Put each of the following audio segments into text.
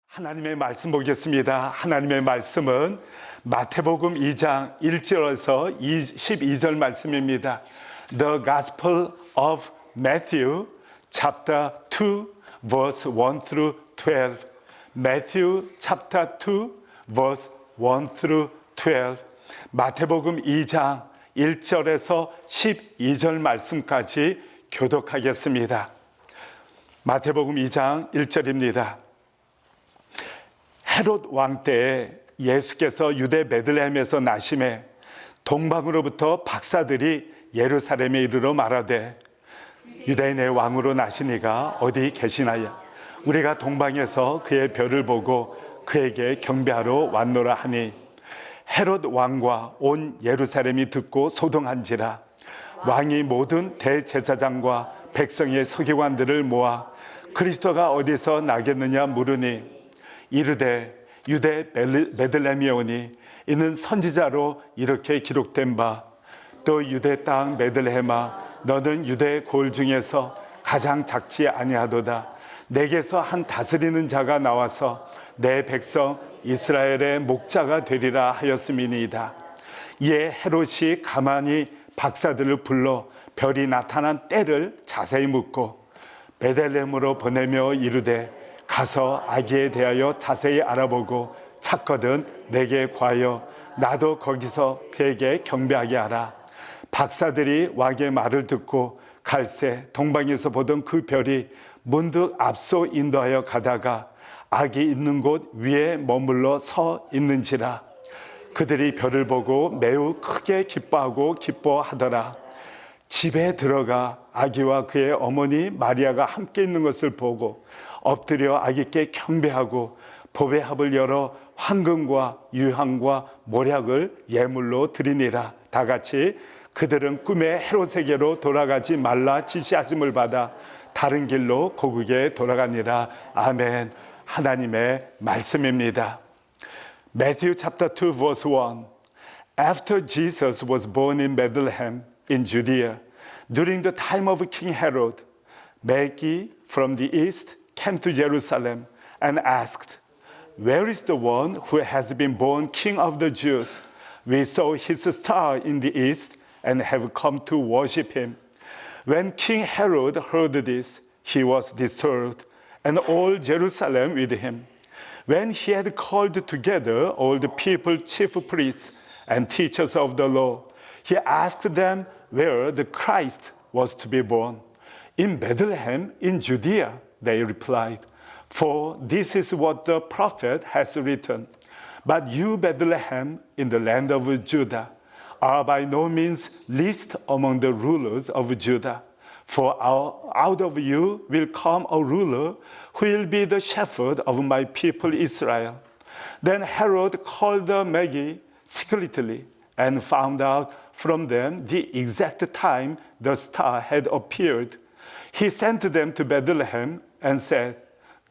하나님의 말씀 보겠습니다. 하나님의 말씀은 마태복음 2장 1절에서 12절 말씀입니다. The Gospel of Matthew, chapter 2, verse 1 through 12. Matthew, chapter 2, verse 1 through 12. 마태복음 2장 1절에서 12절 말씀까지 교독하겠습니다. 마태복음 2장 1절입니다. 헤롯 왕 때에 예수께서 유대 베들레헴에서 나심에 동방으로부터 박사들이 예루살렘에 이르러 말하되 유대인의 왕으로 나시니가 어디 계시나요? 우리가 동방에서 그의 별을 보고 그에게 경배하러 왔노라 하니 헤롯 왕과 온 예루살렘이 듣고 소동한지라. 왕이 모든 대제사장과 백성의 서기관들을 모아 그리스도가 어디서 나겠느냐 물으니 이르되 유대 베들레헴에 오니 이는 선지자로 이렇게 기록된 바 또 유대 땅 베들레헴아 너는 유대 골 중에서 가장 작지 아니하도다. 내게서 한 다스리는 자가 나와서 내 백성 이스라엘의 목자가 되리라 하였음이니이다. 이에 헤롯이 가만히 박사들을 불러 별이 나타난 때를 자세히 묻고 베들레헴으로 보내며 이르되 가서 아기에 대하여 자세히 알아보고 찾거든 내게 구하여 나도 거기서 그에게 경배하게 하라. 박사들이 왕의 말을 듣고 갈새 동방에서 보던 그 별이 문득 앞서 인도하여 가다가 아기 있는 곳 위에 머물러 서 있는지라. 그들이 별을 보고 매우 크게 기뻐하고 기뻐하더라. 집에 들어가 아기와 그의 어머니 마리아가 함께 있는 것을 보고 엎드려 아기께 경배하고 보배 합을 열어 황금과 유향과 모략을 예물로 드리니라. 다 같이 그들은 꿈에 헤롯에게로 돌아가지 말라 지시하심을 받아 다른 길로 고국에 돌아가니라. 아멘. 하나님의 말씀입니다. Matthew chapter 2 verse 1. After Jesus was born in Bethlehem in Judea, during the time of King Herod, Magi from the east came to Jerusalem and asked, "Where is the one who has been born King of the Jews? We saw his star in the east and have come to worship him." When King Herod heard this, he was disturbed, and all Jerusalem with him. When he had called together all the people, chief priests and teachers of the law, he asked them where the Christ was to be born. "In Bethlehem in Judea," they replied, "for this is what the prophet has written. But you, Bethlehem, in the land of Judah, are by no means least among the rulers of Judah. For out of you will come a ruler who will be the shepherd of my people Israel." Then Herod called the Magi secretly and found out from them the exact time the star had appeared. He sent them to Bethlehem and said,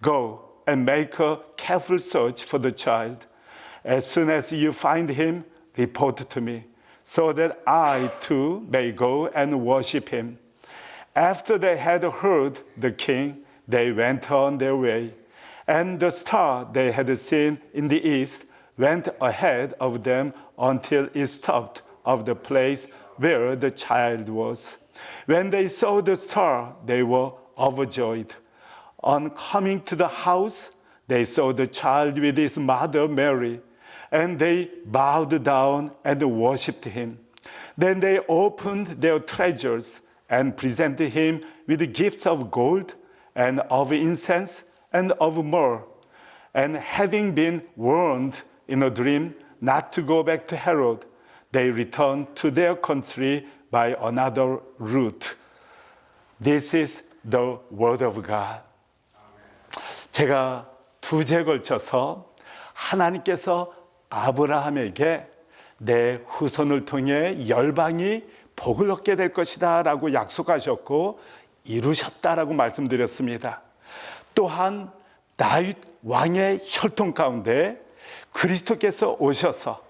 "Go and make a careful search for the child. As soon as you find him, report to me, so that I too may go and worship him." After they had heard the king, they went on their way, and the star they had seen in the east went ahead of them until it stopped of the place where the child was. When they saw the star, they were overjoyed. On coming to the house, they saw the child with his mother Mary, and they bowed down and worshipped him. Then they opened their treasures and presented him with gifts of gold and of incense and of myrrh. And having been warned in a dream not to go back to Herod, they returned to their country by another route. This is the word of God. 제가 두 주에 걸쳐서 하나님께서 아브라함에게 내 후손을 통해 열방이 복을 얻게 될 것이다 라고 약속하셨고 이루셨다라고 말씀드렸습니다. 또한 다윗 왕의 혈통 가운데 그리스도께서 오셔서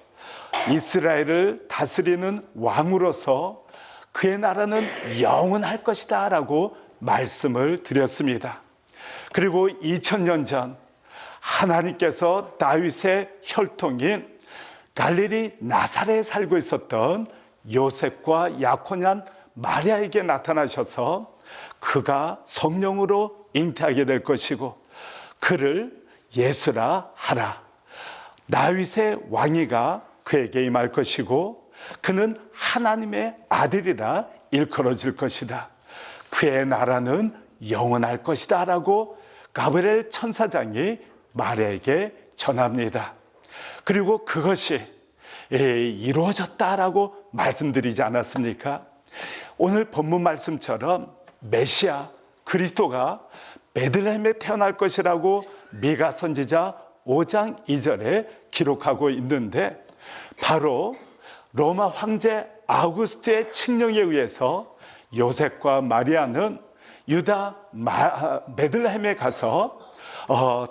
이스라엘을 다스리는 왕으로서 그의 나라는 영원할 것이다 라고 말씀을 드렸습니다. 그리고 2000년 전 하나님께서 다윗의 혈통인 갈릴리 나사렛에 살고 있었던 요셉과 약혼한 마리아에게 나타나셔서 그가 성령으로 잉태하게 될 것이고 그를 예수라 하라. 다윗의 왕위가 그에게 임할 것이고 그는 하나님의 아들이라 일컬어질 것이다. 그의 나라는 영원할 것이다 라고 가브리엘 천사장이 마리아에게 전합니다. 그리고 그것이 이루어졌다라고 말씀드리지 않았습니까? 오늘 본문 말씀처럼 메시아 그리스도가 베들레헴에 태어날 것이라고 미가 선지자 5장 2절에 기록하고 있는데 바로 로마 황제 아우구스트의 칙령에 의해서 요셉과 마리아는 유다 베들레헴에 가서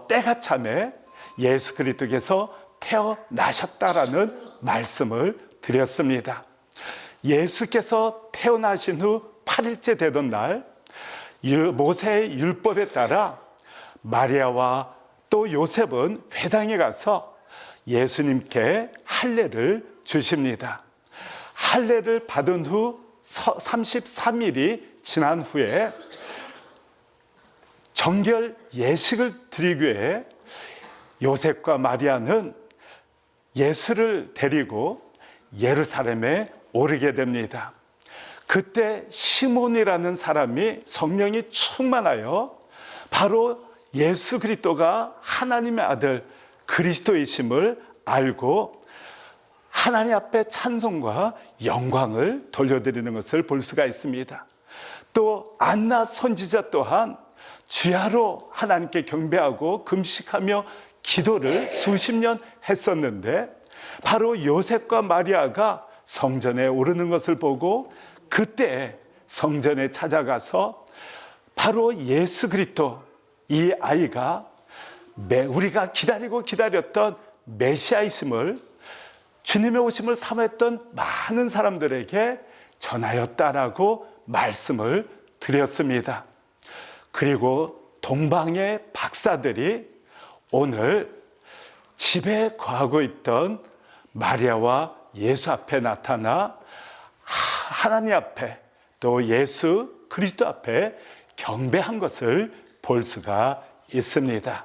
때가 참에 예수 그리스도께서 태어나셨다라는 말씀을 드렸습니다. 예수께서 태어나신 후 8일째 되던 날 모세의 율법에 따라 마리아와 또 요셉은 회당에 가서 예수님께 할례를 주십니다. 할례를 받은 후 33일이 지난 후에 정결 예식을 드리기 위해 요셉과 마리아는 예수를 데리고 예루살렘에 오르게 됩니다. 그때 시몬이라는 사람이 성령이 충만하여 바로 예수 그리스도가 하나님의 아들 그리스도이심을 알고 하나님 앞에 찬송과 영광을 돌려드리는 것을 볼 수가 있습니다. 또 안나 선지자 또한 주야로 하나님께 경배하고 금식하며 기도를 수십 년 했었는데 바로 요셉과 마리아가 성전에 오르는 것을 보고 그때 성전에 찾아가서 바로 예수 그리스도 이 아이가 우리가 기다렸던 메시아이심을 주님의 오심을 사모했던 많은 사람들에게 전하였다라고 말씀을 드렸습니다. 그리고 동방의 박사들이 오늘 집에 거하고 있던 마리아와 예수 앞에 나타나 하나님 앞에 또 예수 그리스도 앞에 경배한 것을 볼 수가 있습니다.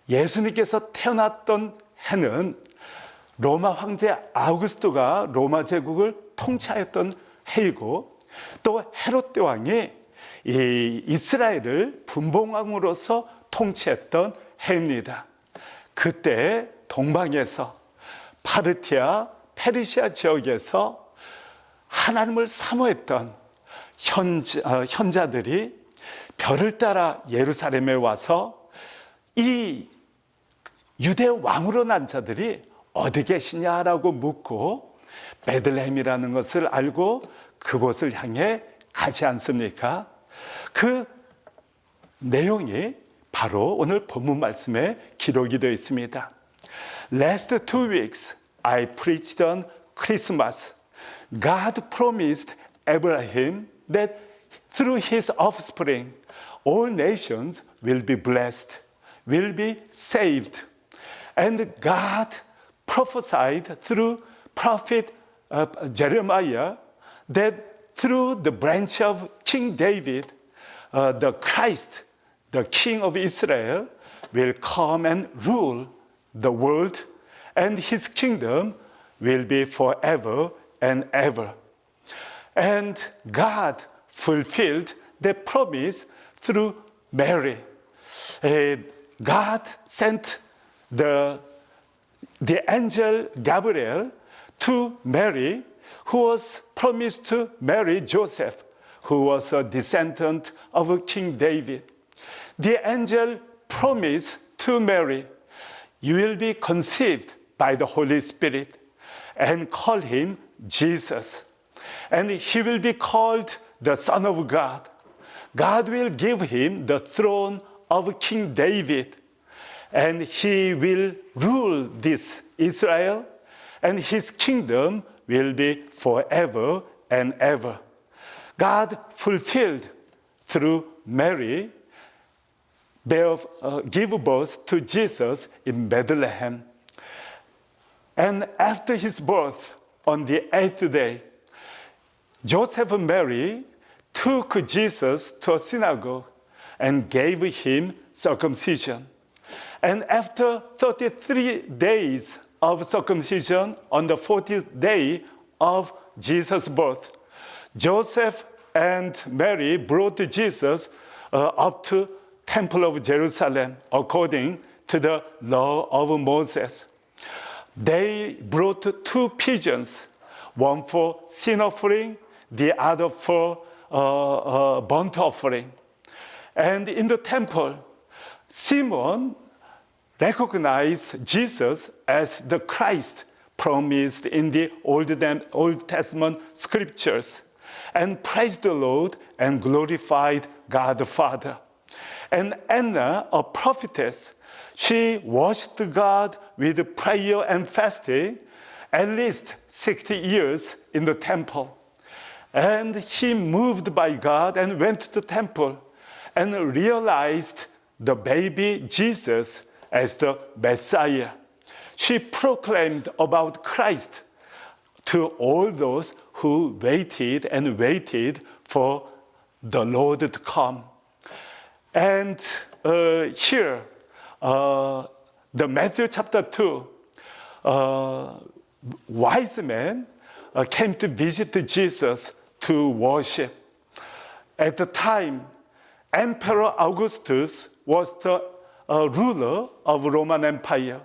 예수님께서 태어났던 해는 로마 황제 아우구스토가 로마 제국을 통치하였던 해이고 또 헤롯 왕이 이 이스라엘을 분봉왕으로서 통치했던 해입니다. 그때 동방에서 파르티아, 페르시아 지역에서 하나님을 사모했던 현자들이 별을 따라 예루살렘에 와서 이 유대 왕으로 난 자들이 어디 계시냐라고 묻고 베들레헴이라는 것을 알고 그곳을 향해 가지 않습니까? 그 내용이 바로 오늘 본문 말씀에 기록이 되어 있습니다. Last 2 weeks I preached on Christmas. God promised Abraham that through his offspring all nations will be blessed, will be saved. And God prophesied through prophet Jeremiah that through the branch of King David, the Christ, the King of Israel, will come and rule the world, and his kingdom will be forever and ever. And God fulfilled the promise through Mary. God sent the angel Gabriel to Mary, who was promised to marry Joseph, who was a descendant of King David. The angel promised to Mary, "You will be conceived by the Holy Spirit and call him Jesus. And he will be called the Son of God. God will give him the throne of King David. And he will rule this Israel, and his kingdom will be forever and ever." God fulfilled through Mary give birth to Jesus in Bethlehem. And after his birth, on the 8th day, Joseph and Mary took Jesus to a synagogue and gave him circumcision. And after 33 days of circumcision, on the 40th day of Jesus' birth, Joseph and Mary brought Jesus up to Temple of Jerusalem according to the law of Moses. They brought 2 pigeons, one for sin offering, the other for burnt offering. And in the temple, Simon recognized Jesus as the Christ promised in the Old Testament scriptures, and praised the Lord and glorified God the Father. And Anna, a prophetess, she worshiped God with prayer and fasting at least 60 years in the temple. And she moved by God and went to the temple and realized the baby Jesus as the Messiah. She proclaimed about Christ to all those who waited and waited for the Lord to come. And here, the Matthew chapter 2, wise men came to visit Jesus to worship. At the time, Emperor Augustus was the ruler of Roman Empire,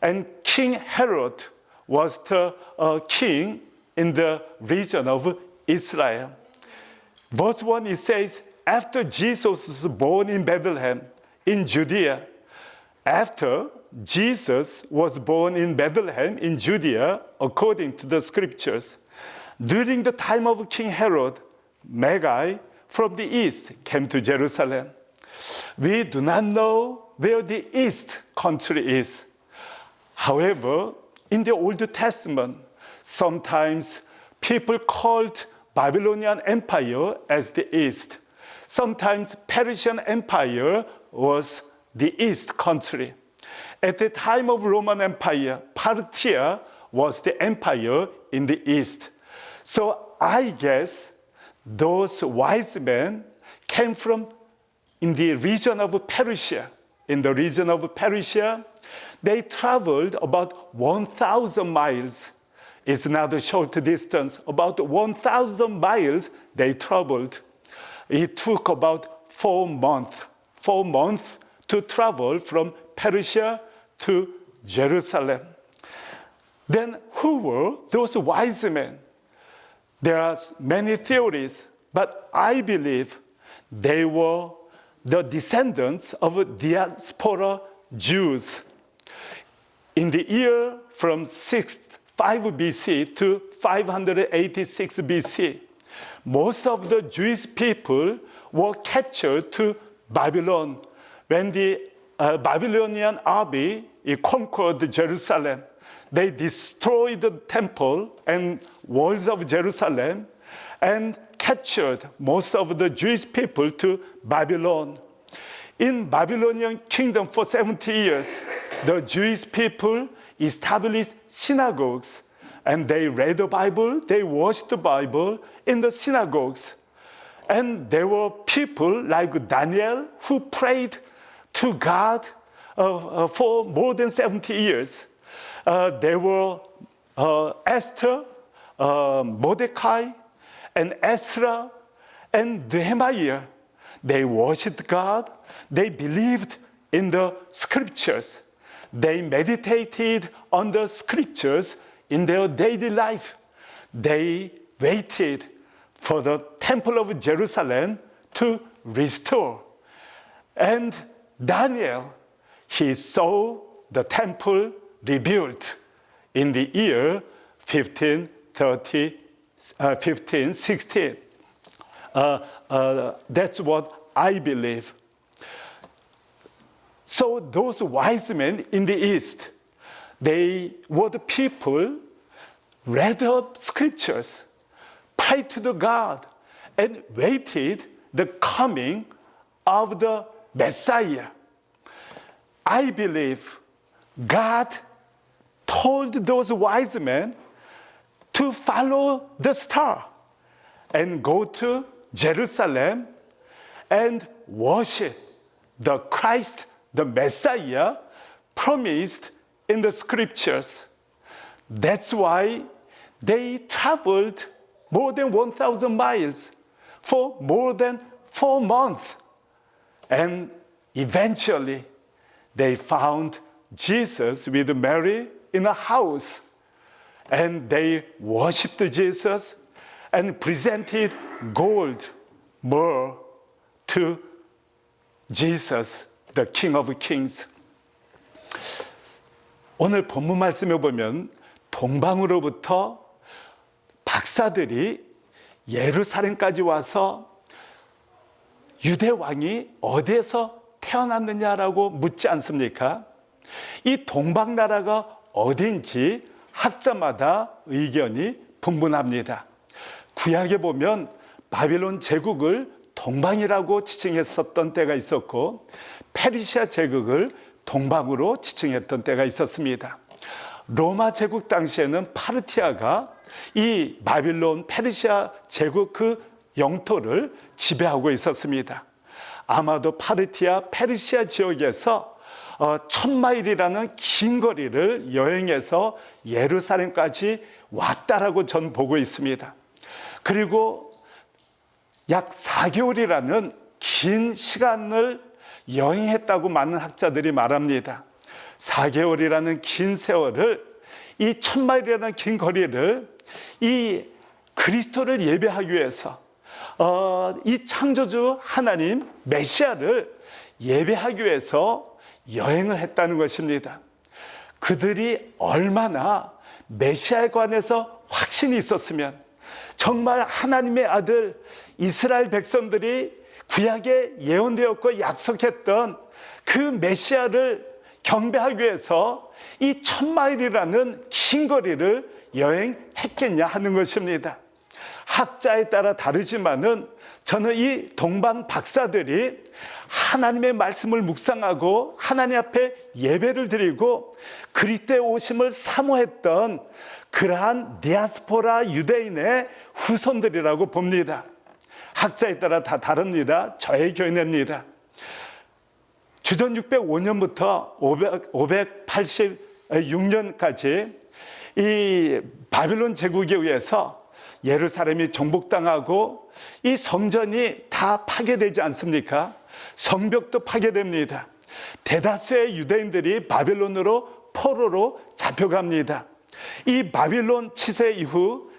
and King Herod was the king in the region of Israel. Verse 1, it says, after Jesus was born in Bethlehem, in Judea, after Jesus was born in Bethlehem, in Judea, according to the scriptures, during the time of King Herod, Magi from the east came to Jerusalem. We do not know where the east country is. However, in the Old Testament, sometimes people called Babylonian Empire as the east. Sometimes Persian Empire was the east country. At the time of Roman Empire, Parthia was the empire in the east. So I guess those wise men came from in the region of Persia. In the region of Persia, they traveled about 1,000 miles. It's not a short distance. About 1,000 miles they traveled. It took about 4 months. 4 months to travel from Persia to Jerusalem. Then who were those wise men? There are many theories, but I believe they were the descendants of diaspora Jews. In the year from 5 BC to 586 BC, most of the Jewish people were captured to Babylon when the Babylonian army conquered Jerusalem. They destroyed the temple and walls of Jerusalem and captured most of the Jewish people to Babylon. In Babylonian kingdom for 70 years, the Jewish people established synagogues, and they read the Bible, they watched the Bible in the synagogues. And there were people like Daniel who prayed to God for more than 70 years. There were Esther, Mordecai, and Ezra, and Nehemiah. They worshiped God. They believed in the scriptures. They meditated on the scriptures in their daily life. They waited for the temple of Jerusalem to restore. And Daniel, he saw the temple rebuilt in the year 1516. That's what I believe. So those wise men in the East, they were the people read the scriptures, prayed to the God, and waited the coming of the Messiah. I believe God told those wise men to follow the star and go to Jerusalem and worship the Christ, the Messiah promised in the scriptures. That's why they traveled more than 1,000 miles for more than 4 months. And eventually, they found Jesus with Mary in a house. And they worshiped Jesus and presented gold, myrrh to Jesus, the King of Kings. 오늘 본문 말씀에 보면 동방으로부터 박사들이 예루살렘까지 와서 유대 왕이 어디에서 태어났느냐라고 묻지 않습니까? 이 동방 나라가 어딘지 학자마다 의견이 분분합니다. 구약에 보면 바빌론 제국을 동방이라고 지칭했었던 때가 있었고 페르시아 제국을 동방으로 지칭했던 때가 있었습니다. 로마 제국 당시에는 파르티아가 이 바빌론 페르시아 제국 그 영토를 지배하고 있었습니다. 아마도 파르티아 페르시아 지역에서 1000마일이라는 긴 거리를 여행해서 예루살렘까지 왔다라고 전 보고 있습니다. 그리고 약 4개월이라는 긴 시간을 여행했다고 많은 학자들이 말합니다. 4개월이라는 긴 세월을 이 1000마일이라는 긴 거리를 이 그리스도를 예배하기 위해서 이 창조주 하나님 메시아를 예배하기 위해서 여행을 했다는 것입니다. 그들이 얼마나 메시아에 관해서 확신이 있었으면 정말 하나님의 아들 이스라엘 백성들이 구약에 예언되었고 약속했던 그 메시아를 경배하기 위해서 이 1000마일이라는 긴 거리를 여행했겠냐 하는 것입니다. 학자에 따라 다르지만은 저는 이 동방 박사들이 하나님의 말씀을 묵상하고 하나님 앞에 예배를 드리고 그리스도의 오심을 사모했던 그러한 디아스포라 유대인의 후손들이라고 봅니다. 학자에 따라 다 다릅니다. 저의 견해입니다. 주전 605년부터 586년까지 이 바빌론 제국에 의해서 예루살렘이 정복당하고 이 성전이 다 파괴되지 않습니까? 성벽도 파괴됩니다. 대다수의 유대인들이 바빌론으로 포로로 잡혀갑니다. 이 바빌론 치세 이후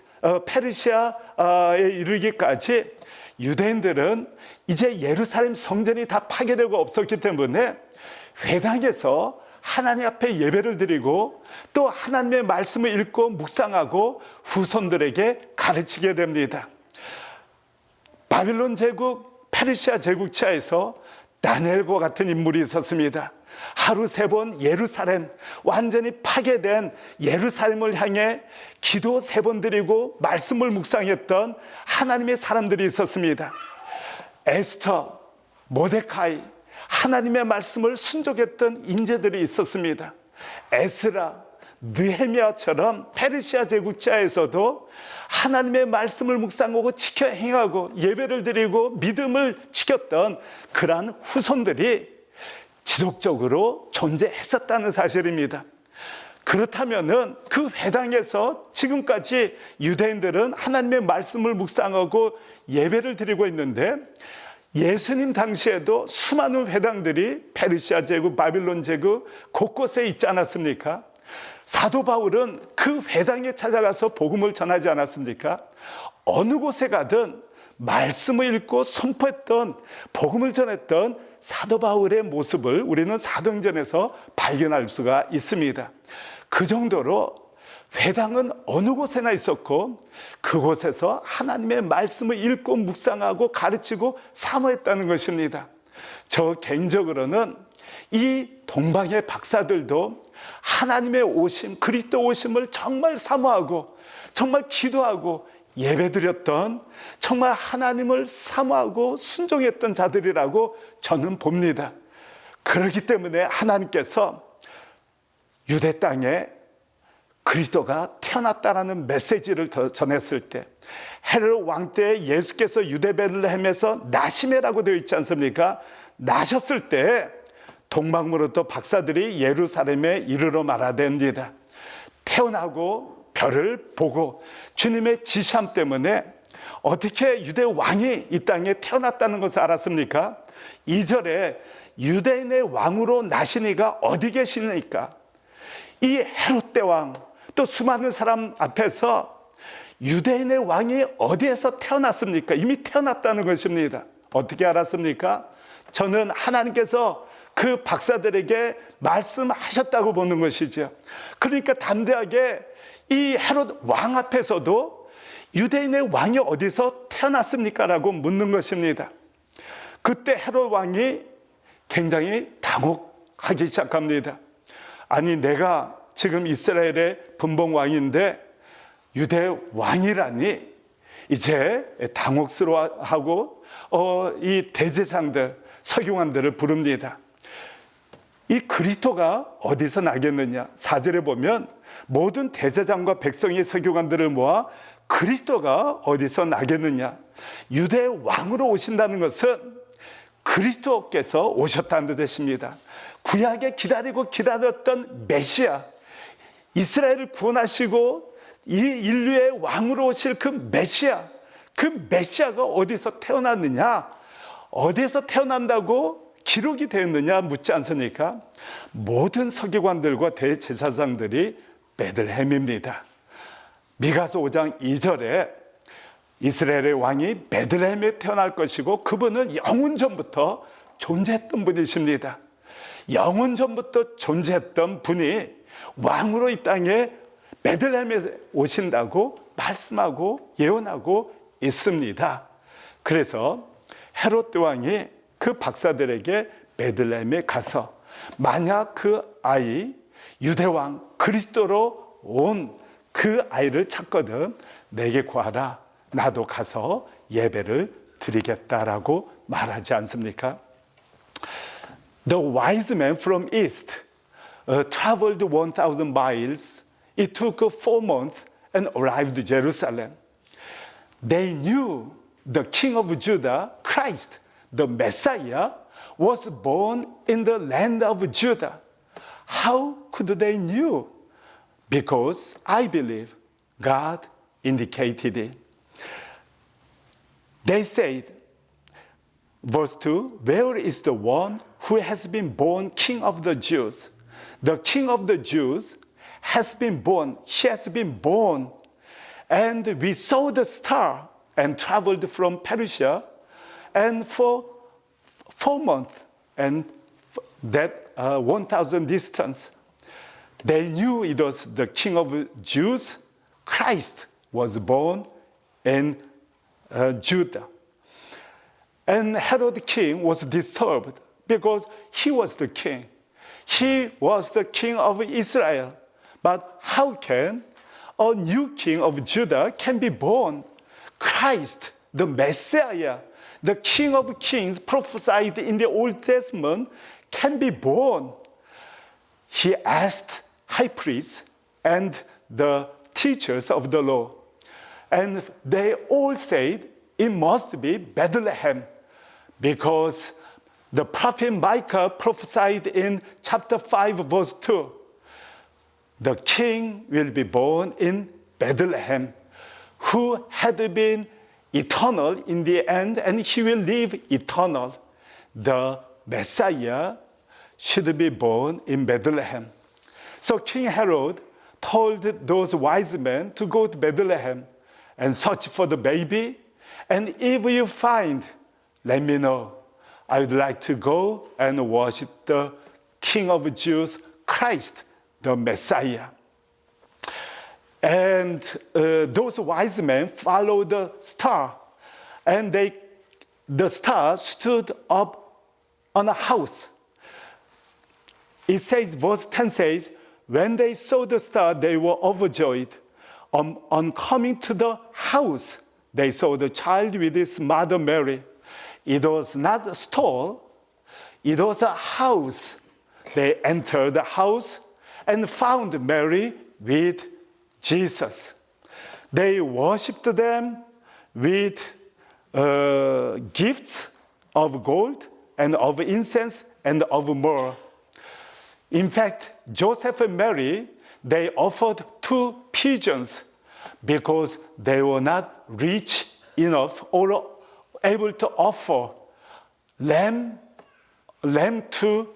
페르시아에 이르기까지 유대인들은 이제 예루살렘 성전이 다 파괴되고 없었기 때문에 회당에서 하나님 앞에 예배를 드리고 또 하나님의 말씀을 읽고 묵상하고 후손들에게 가르치게 됩니다. 바빌론 제국, 페르시아 제국 치하에서 다니엘과 같은 인물이 있었습니다. 하루 3번 예루살렘, 완전히 파괴된 예루살렘을 향해 기도 3번 드리고 말씀을 묵상했던 하나님의 사람들이 있었습니다. 에스터, 모데카이, 하나님의 말씀을 순종했던 인재들이 있었습니다. 에스라, 느헤미야처럼 페르시아 제국자에서도 하나님의 말씀을 묵상하고 지켜 행하고 예배를 드리고 믿음을 지켰던 그러한 후손들이 지속적으로 존재했었다는 사실입니다. 그렇다면은 그 회당에서 지금까지 유대인들은 하나님의 말씀을 묵상하고 예배를 드리고 있는데 예수님 당시에도 수많은 회당들이 페르시아 제국, 바빌론 제국 곳곳에 있지 않았습니까? 사도 바울은 그 회당에 찾아가서 복음을 전하지 않았습니까? 어느 곳에 가든 말씀을 읽고 선포했던 복음을 전했던 사도 바울의 모습을 우리는 사도행전에서 발견할 수가 있습니다. 그 정도로 회당은 어느 곳에나 있었고 그곳에서 하나님의 말씀을 읽고 묵상하고 가르치고 사모했다는 것입니다. 저 개인적으로는 이 동방의 박사들도 하나님의 오심, 그리스도 오심을 정말 사모하고 정말 기도하고 예배드렸던 정말 하나님을 사모하고 순종했던 자들이라고 저는 봅니다. 그렇기 때문에 하나님께서 유대 땅에 그리스도가 태어났다라는 메시지를 전했을 때, 헤롯 왕 때 예수께서 유대 베들레헴에서 나시매라고 되어 있지 않습니까? 나셨을 때 동방으로부터 박사들이 예루살렘에 이르러 말하됩니다. 태어나고 별을 보고 주님의 지시함 때문에 어떻게 유대 왕이 이 땅에 태어났다는 것을 알았습니까? 2절에 유대인의 왕으로 나시니가 어디 계시니까? 이 헤롯 대왕 또 수많은 사람 앞에서 유대인의 왕이 어디에서 태어났습니까? 이미 태어났다는 것입니다. 어떻게 알았습니까? 저는 하나님께서 그 박사들에게 말씀하셨다고 보는 것이죠. 그러니까 담대하게 이 헤롯 왕 앞에서도 유대인의 왕이 어디서 태어났습니까? 라고 묻는 것입니다. 그때 헤롯 왕이 굉장히 당혹하기 시작합니다. 아니, 내가 지금 이스라엘의 분봉 왕인데 유대 왕이라니, 이제 당혹스러워하고 이 대제사장들, 서기관들을 부릅니다. 이 그리스도가 어디서 나겠느냐? 4절에 보면 모든 대제사장과 백성의 서기관들을 모아 그리스도가 어디서 나겠느냐? 유대 왕으로 오신다는 것은 그리스도께서 오셨다는 뜻입니다. 구약에 기다렸던 메시아, 이스라엘을 구원하시고 이 인류의 왕으로 오실 그 메시아가 어디서 태어났느냐? 어디에서 태어난다고 기록이 되었느냐 묻지 않습니까? 모든 서기관들과 대제사장들이 베들레헴입니다. 미가서 5장 2절에 이스라엘의 왕이 베들레헴에 태어날 것이고 그분은 영원 전부터 존재했던 분이십니다. 영원 전부터 존재했던 분이 왕으로 이 땅에 베들레헴에 오신다고 말씀하고 예언하고 있습니다. 그래서 헤롯 왕이 그 박사들에게 베들레헴에 가서 만약 그 아이 유대왕 그리스도로 온 그 아이를 찾거든 내게 구하라. 나도 가서 예배를 드리겠다라고 말하지 않습니까? The wise men from east traveled 1,000 miles. It took 4 months and arrived at Jerusalem. They knew the king of Judah, Christ, the Messiah, was born in the land of Judah. How could they knew? Because I believe God indicated it. They said, verse 2, where is the one who has been born king of the Jews? The king of the Jews has been born. He has been born. And we saw the star and traveled from Persia and for 4 months and that 1,000 distance. They knew it was the king of Jews. Christ was born in Judah. And Herod king was disturbed because he was the king. He was the king of Israel. But how can a new king of Judah can be born? Christ, the Messiah, the King of Kings prophesied in the Old Testament can be born. He asked high priests and the teachers of the law. And they all said it must be Bethlehem because the prophet Micah prophesied in chapter 5 verse 2. The king will be born in Bethlehem, who had been eternal in the end, and he will live eternal. The Messiah should be born in Bethlehem. So King Herod told those wise men to go to Bethlehem and search for the baby, and if you find, let me know. I would like to go and worship the King of Jews, Christ, the Messiah. And those wise men followed the star, and the star stood up on a house. It says, verse 10 says, when they saw the star, they were overjoyed. On coming to the house, they saw the child with his mother Mary. It was not a stall, it was a house. They entered the house and found Mary with Jesus. They worshipped them with gifts of gold and of incense and of myrrh. In fact, Joseph and Mary, they offered 2 pigeons because they were not rich enough or able to offer lamb to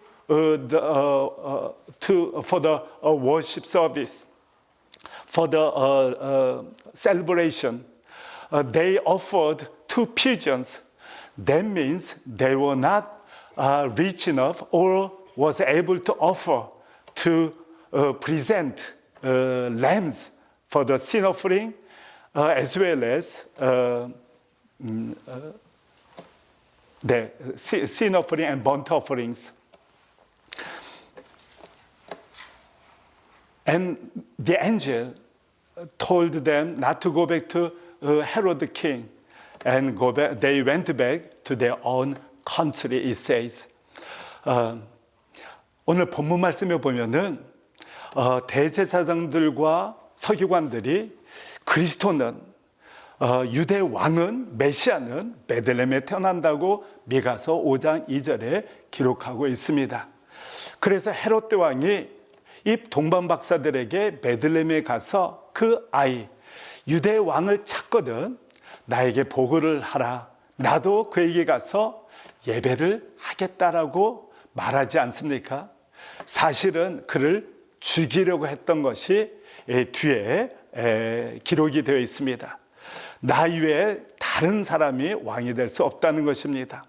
for the worship service, for the celebration. They offered 2 pigeons. That means they were not rich enough or was able to offer to present lambs for the sin offering as well as the sin offering and burnt offerings. And the angel told them not to go back to Herod the king and go back. They went back to their own country, it says. 오늘 본문 말씀에 보면은 대제사장들과 서기관들이 그리스도는 유대 왕은 메시아는 베들레헴에 태어난다고 미가서 5장 2절에 기록하고 있습니다. 그래서 헤롯 대왕이 이 동방 박사들에게 베들레헴에 가서 그 아이 유대 왕을 찾거든 나에게 보고를 하라. 나도 그에게 가서 예배를 하겠다라고 말하지 않습니까? 사실은 그를 죽이려고 했던 것이 뒤에 기록이 되어 있습니다. 나 외에 다른 사람이 왕이 될 수 없다는 것입니다.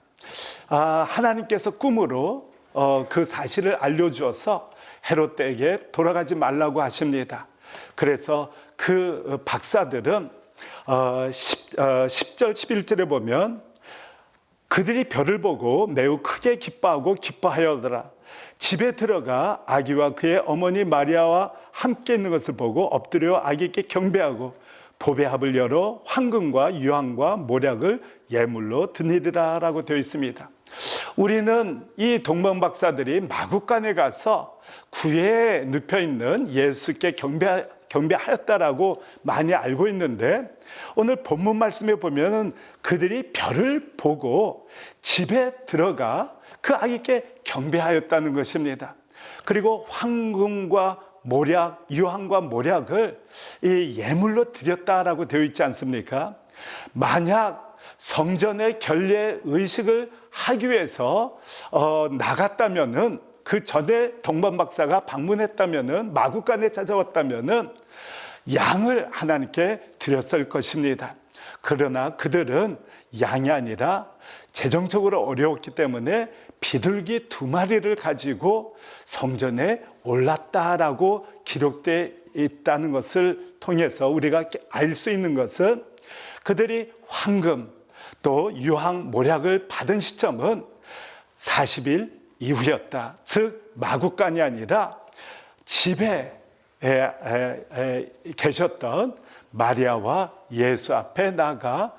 하나님께서 꿈으로 그 사실을 알려주어서 헤롯에게 돌아가지 말라고 하십니다. 그래서 그 박사들은 10절 11절에 보면 그들이 별을 보고 매우 크게 기뻐하고 기뻐하여더라. 집에 들어가 아기와 그의 어머니 마리아와 함께 있는 것을 보고 엎드려 아기께 경배하고 보배합을 열어 황금과 유황과 모략을 예물로 드리리라 라고 되어 있습니다. 우리는 이 동방 박사들이 마구간에 가서 구에 눕혀있는 예수께 경배하였다라고 많이 알고 있는데 오늘 본문 말씀에 보면 그들이 별을 보고 집에 들어가 그 아기께 경배하였다는 것입니다. 그리고 황금과 모략, 유황과 모략을 이 예물로 드렸다라고 되어 있지 않습니까? 만약 성전의 결례 의식을 하기 위해서 나갔다면은 그 전에 동방 박사가 방문했다면은 마구간에 찾아왔다면은 양을 하나님께 드렸을 것입니다. 그러나 그들은 양이 아니라 재정적으로 어려웠기 때문에 비둘기 2마리를 가지고 성전에 올랐다라고 기록되어 있다는 것을 통해서 우리가 알 수 있는 것은 그들이 황금 또 유황 모략을 받은 시점은 40일 이후였다. 즉 마구간이 아니라 집에 계셨던 마리아와 예수 앞에 나가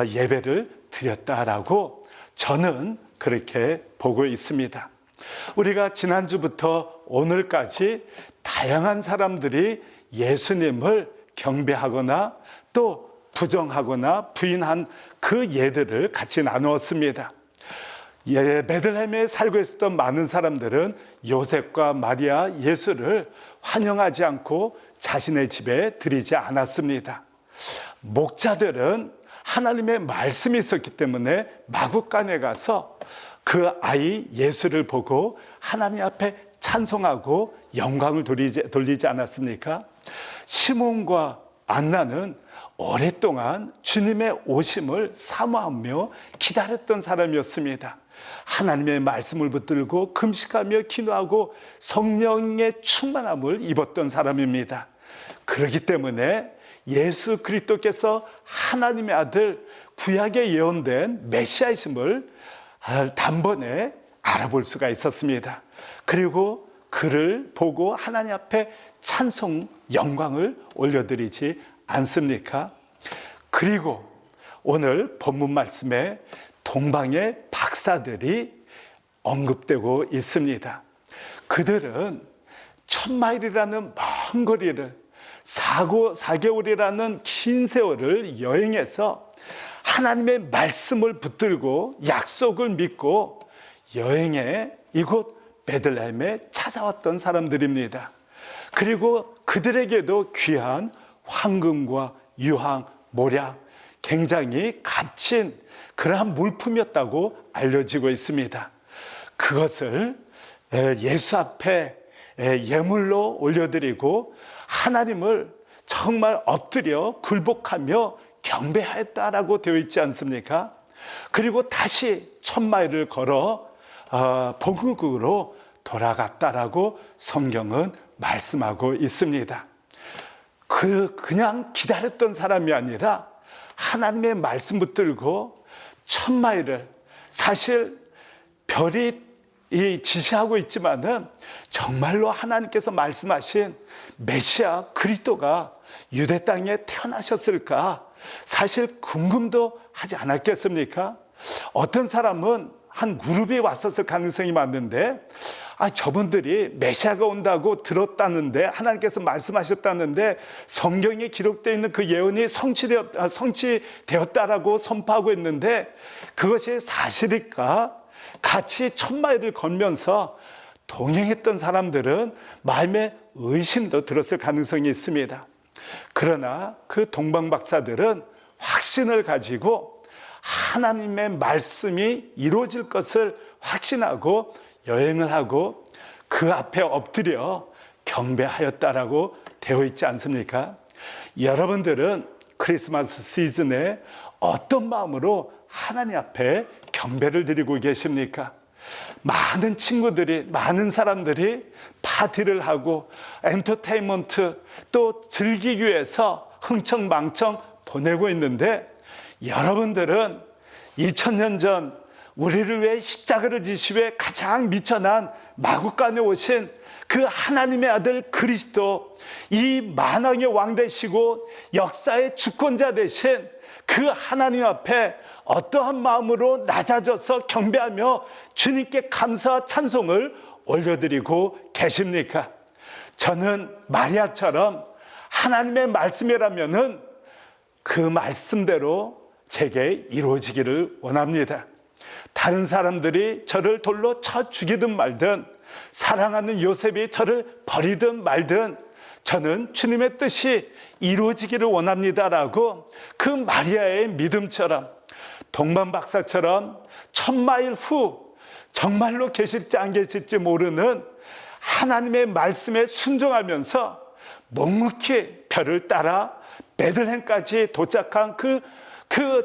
예배를 드렸다라고 저는 그렇게 보고 있습니다. 우리가 지난주부터 오늘까지 다양한 사람들이 예수님을 경배하거나 또 부정하거나 부인한 그 예들을 같이 나누었습니다. 베들레헴에 살고 있었던 많은 사람들은 요셉과 마리아 예수를 환영하지 않고 자신의 집에 들이지 않았습니다. 목자들은 하나님의 말씀이 있었기 때문에 마구간에 가서 그 아이 예수를 보고 하나님 앞에 찬송하고 영광을 돌리지 않았습니까? 시몬과 안나는 오랫동안 주님의 오심을 사모하며 기다렸던 사람이었습니다. 하나님의 말씀을 붙들고 금식하며 기도하고 성령의 충만함을 입었던 사람입니다. 그렇기 때문에 예수 그리스도께서 하나님의 아들 구약에 예언된 메시아이심을 단번에 알아볼 수가 있었습니다. 그리고 그를 보고 하나님 앞에 찬송 영광을 올려드리지 않습니까? 그리고 오늘 본문 말씀에 동방의 박사들이 언급되고 있습니다. 그들은 1000마일이라는 먼 거리를 4개월이라는 긴 세월을 여행해서 하나님의 말씀을 붙들고 약속을 믿고 여행해 이곳 베들레헴에 찾아왔던 사람들입니다. 그리고 그들에게도 귀한 황금과 유황, 모략, 굉장히 값진 그러한 물품이었다고 알려지고 있습니다. 그것을 예수 앞에 예물로 올려드리고 하나님을 정말 엎드려 굴복하며 경배하였다라고 되어 있지 않습니까? 그리고 다시 1000마일을 걸어 본국으로 돌아갔다라고 성경은 말씀하고 있습니다. 그냥 기다렸던 사람이 아니라 하나님의 말씀 붙들고 1000마일을, 사실 별이 지시하고 있지만은 정말로 하나님께서 말씀하신 메시아 그리스도가 유대 땅에 태어나셨을까? 사실 궁금도 하지 않았겠습니까? 어떤 사람은 한 그룹이 왔었을 가능성이 많은데, 저분들이 메시아가 온다고 들었다는데, 하나님께서 말씀하셨다는데 성경에 기록되어 있는 그 예언이 성취되었다라고 선포하고 있는데 그것이 사실일까? 같이 1000마일을 걷면서 동행했던 사람들은 마음에 의심도 들었을 가능성이 있습니다. 그러나 그 동방박사들은 확신을 가지고 하나님의 말씀이 이루어질 것을 확신하고 여행을 하고 그 앞에 엎드려 경배하였다라고 되어 있지 않습니까? 여러분들은 크리스마스 시즌에 어떤 마음으로 하나님 앞에 경배를 드리고 계십니까? 많은 친구들이, 많은 사람들이 파티를 하고 엔터테인먼트 또 즐기기 위해서 흥청망청 보내고 있는데, 여러분들은 2000년 전 우리를 위해 십자가를 지시되 가장 미천한 마구간에 오신 그 하나님의 아들 그리스도, 이 만왕의 왕 되시고 역사의 주권자 되신 그 하나님 앞에 어떠한 마음으로 낮아져서 경배하며 주님께 감사와 찬송을 올려드리고 계십니까? 저는 마리아처럼 하나님의 말씀이라면은 그 말씀대로 제게 이루어지기를 원합니다. 다른 사람들이 저를 돌로 쳐 죽이든 말든, 사랑하는 요셉이 저를 버리든 말든 저는 주님의 뜻이 이루어지기를 원합니다라고 그 마리아의 믿음처럼, 동방박사처럼 1000마일 후 정말로 계실지 안 계실지 모르는 하나님의 말씀에 순종하면서 묵묵히 별을 따라 베들레헴까지 도착한 그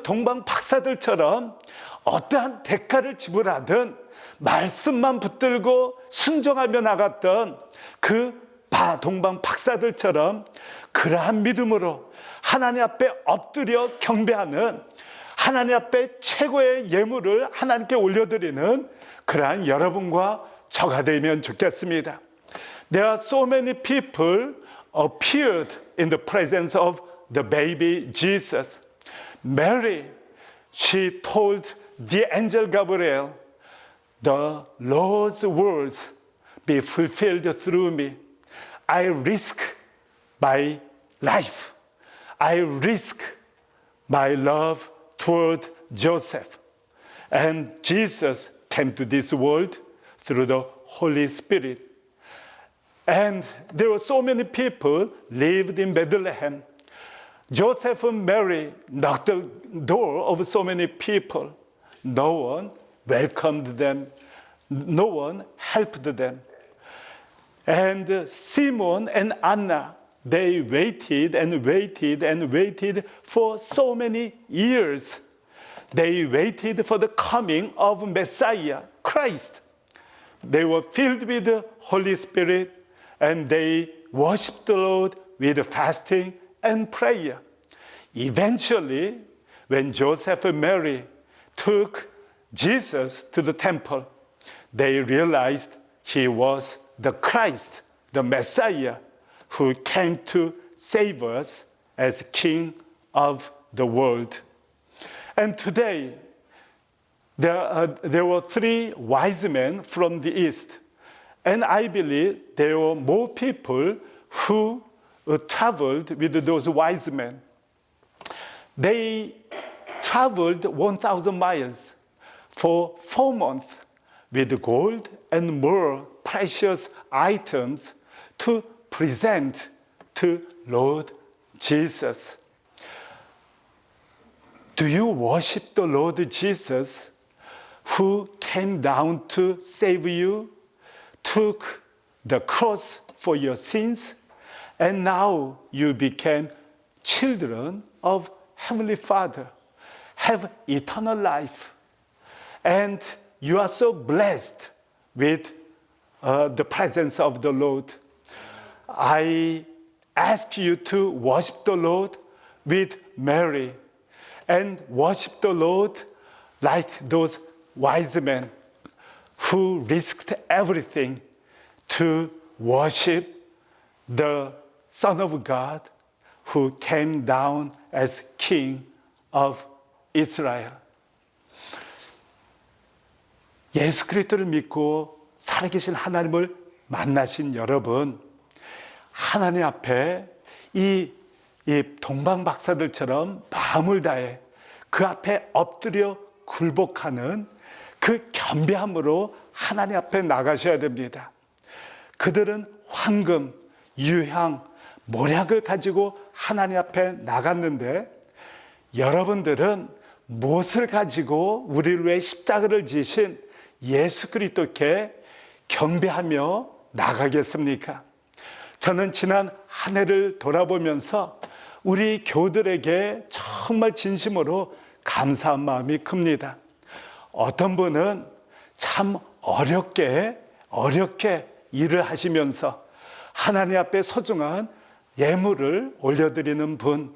동방박사들처럼 어떠한 대가를 지불하든 말씀만 붙들고 순종하며 나갔던 그 동방박사들처럼 그러한 믿음으로 하나님 앞에 엎드려 경배하는, 하나님 앞에 최고의 예물을 하나님께 올려드리는 그러한 여러분과 저가 되면 좋겠습니다. There are so many people appeared in the presence of the baby Jesus. Mary, she told the angel Gabriel, the Lord's words be fulfilled through me. I risk my life. I risk my love toward Joseph. And Jesus came to this world through the Holy Spirit. And there were so many people lived in Bethlehem. Joseph and Mary knocked the door of so many people. No one welcomed them. No one helped them. And Simon and Anna, they waited and waited and waited for so many years. They waited for the coming of Messiah, Christ. They were filled with the Holy Spirit and they worshiped the Lord with fasting and prayer. Eventually, when Joseph and Mary took Jesus to the temple, they realized he was the Christ, the Messiah, who came to save us as King of the world. And today, there were 3 wise men from the east. And I believe there were more people who traveled with those wise men. They traveled 1,000 miles for 4 months with gold and more precious items to present to Lord Jesus. Do you worship the Lord Jesus who came down to save you, took the cross for your sins, and now you became children of Heavenly Father, have eternal life, and you are so blessed with the presence of the Lord. I ask you to worship the Lord with Mary and worship the Lord like those wise men who risked everything to worship the Son of God who came down as King of Israel. 예수 그리스도를 믿고 살아계신 하나님을 만나신 여러분, 하나님 앞에 이 동방 박사들처럼 마음을 다해 그 앞에 엎드려 굴복하는 그 겸비함으로 하나님 앞에 나가셔야 됩니다. 그들은 황금, 유향, 모략을 가지고 하나님 앞에 나갔는데 여러분들은 무엇을 가지고 우리를 위해 십자가를 지신 예수 그리스도께 경배하며 나가겠습니까? 저는 지난 한 해를 돌아보면서 우리 교우들에게 정말 진심으로 감사한 마음이 큽니다. 어떤 분은 참 어렵게 일을 하시면서 하나님 앞에 소중한 예물을 올려드리는 분,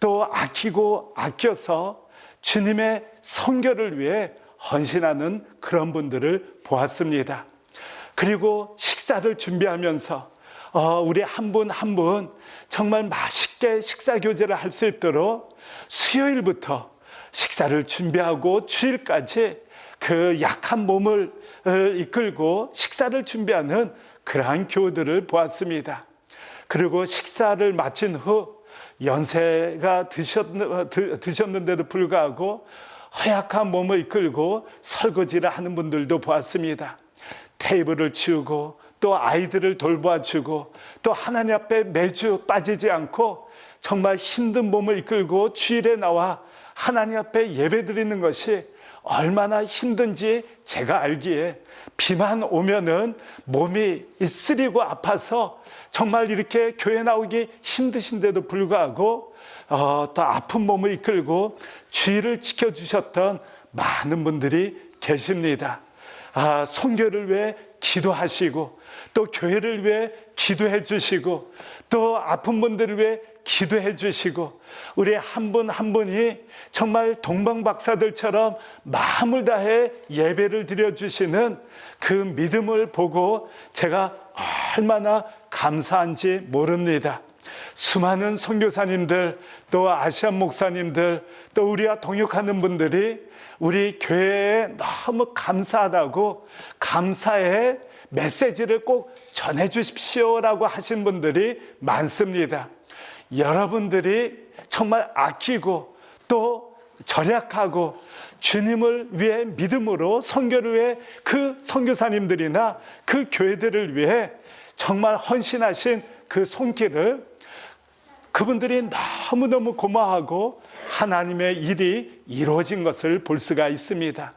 또 아끼고 아껴서 주님의 선교를 위해 헌신하는 그런 분들을 보았습니다. 그리고 식사를 준비하면서 우리 한 분 한 분 정말 맛있게 식사 교제를 할 수 있도록 수요일부터 식사를 준비하고 주일까지 그 약한 몸을 이끌고 식사를 준비하는 그러한 교우들을 보았습니다. 그리고 식사를 마친 후 연세가 드셨는데도 불구하고 허약한 몸을 이끌고 설거지를 하는 분들도 보았습니다. 테이블을 치우고 또 아이들을 돌봐주고 또 하나님 앞에 매주 빠지지 않고 정말 힘든 몸을 이끌고 주일에 나와 하나님 앞에 예배드리는 것이 얼마나 힘든지 제가 알기에 비만 오면은 몸이 쓰리고 아파서 정말 이렇게 교회 나오기 힘드신데도 불구하고 또 아픈 몸을 이끌고 주의를 지켜주셨던 많은 분들이 계십니다. 선교를 위해 기도하시고 또 교회를 위해 기도해 주시고 또 아픈 분들을 위해 기도해 주시고 우리 한 분 한 분이 정말 동방박사들처럼 마음을 다해 예배를 드려주시는 그 믿음을 보고 제가 얼마나 감사한지 모릅니다. 수많은 선교사님들 또 아시안 목사님들 또 우리와 동역하는 분들이 우리 교회에 너무 감사하다고 감사의 메시지를 꼭 전해 주십시오라고 하신 분들이 많습니다. 여러분들이 정말 아끼고 또 절약하고 주님을 위해 믿음으로 선교를 위해 그 선교사님들이나 그 교회들을 위해 정말 헌신하신 그 손길을 그분들이 너무너무 고마워하고 하나님의 일이 이루어진 것을 볼 수가 있습니다.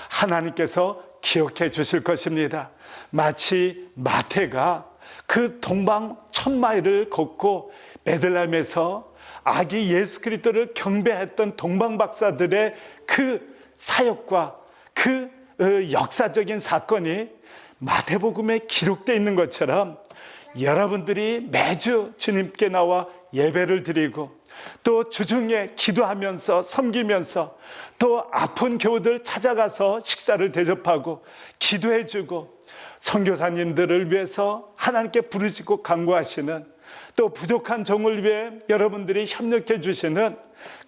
하나님께서 기억해 주실 것입니다. 마치 마태가 그 동방 1000마일을 걷고 베들레헴에서 아기 예수 그리스도를 경배했던 동방 박사들의 그 사역과 그 역사적인 사건이 마태복음에 기록되어 있는 것처럼 여러분들이 매주 주님께 나와 예배를 드리고 또 주중에 기도하면서 섬기면서 또 아픈 교우들 찾아가서 식사를 대접하고 기도해주고 선교사님들을 위해서 하나님께 부르짖고 간구하시는 또 부족한 종을 위해 여러분들이 협력해 주시는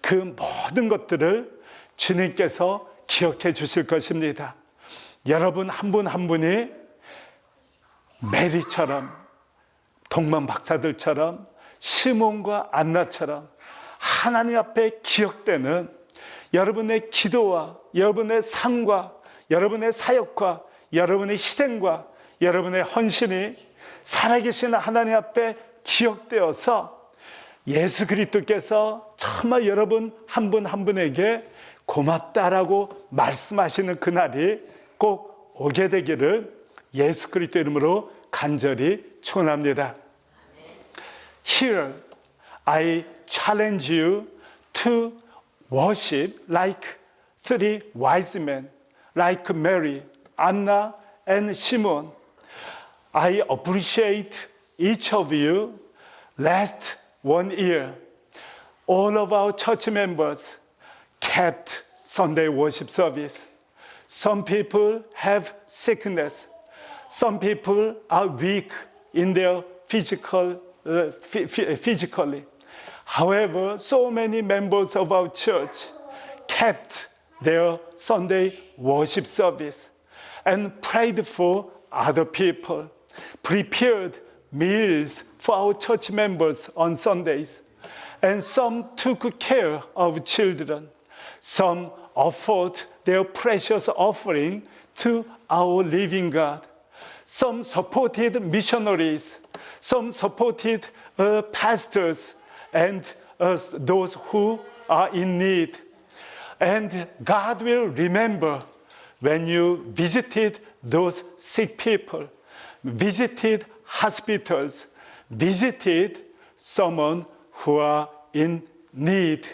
그 모든 것들을 주님께서 기억해 주실 것입니다. 여러분 한 분 한 분이 메리처럼, 동만 박사들처럼, 시몬과 안나처럼 하나님 앞에 기억되는 여러분의 기도와 여러분의 삶과 여러분의 사역과 여러분의 희생과 여러분의 헌신이 살아계신 하나님 앞에 기억되어서 예수 그리스도께서 정말 여러분 한 분 한 분에게 고맙다라고 말씀하시는 그날이 꼭 오게 되기를 예수 그리스도 이름으로 간절히 축원합니다. Here I challenge you to worship like three wise men, like Mary, Anna, and Simon. I appreciate each of you. Last 1 year, all of our church members kept Sunday worship service. Some people have sickness. Some people are weak in their physically. However, so many members of our church kept their Sunday worship service and prayed for other people, prepared meals for our church members on Sundays, and some took care of children. Some offered their precious offering to our living God. Some supported missionaries. Some supported pastors and those who are in need. And God will remember when you visited those sick people, visited hospitals, visited someone who are in need.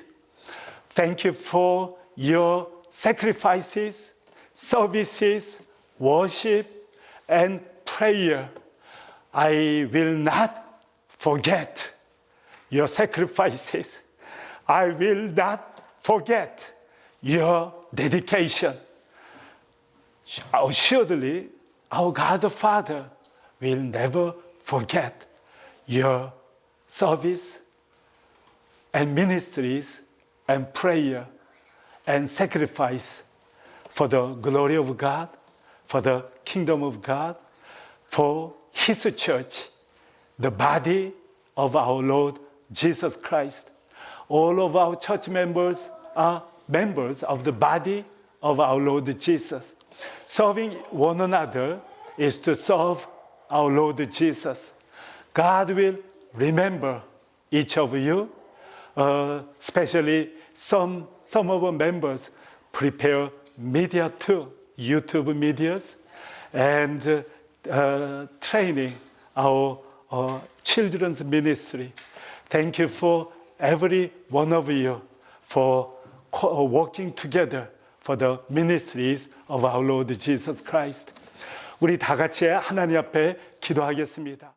Thank you for your sacrifices, services, worship, and prayer. I will not forget your sacrifices. I will not forget your dedication. Assuredly, our God the Father will never forget your service and ministries and prayer and sacrifice for the glory of God, for the kingdom of God, for His church, the body of our Lord Jesus Christ. All of our church members are members of the body of our Lord Jesus. Serving one another is to serve our Lord Jesus. God will remember each of you, especially some of our members prepare media too, YouTube medias, and training our children's ministry. Thank you for every one of you for working together for the ministries of our Lord Jesus Christ. 우리 다 같이 하나님 앞에 기도하겠습니다.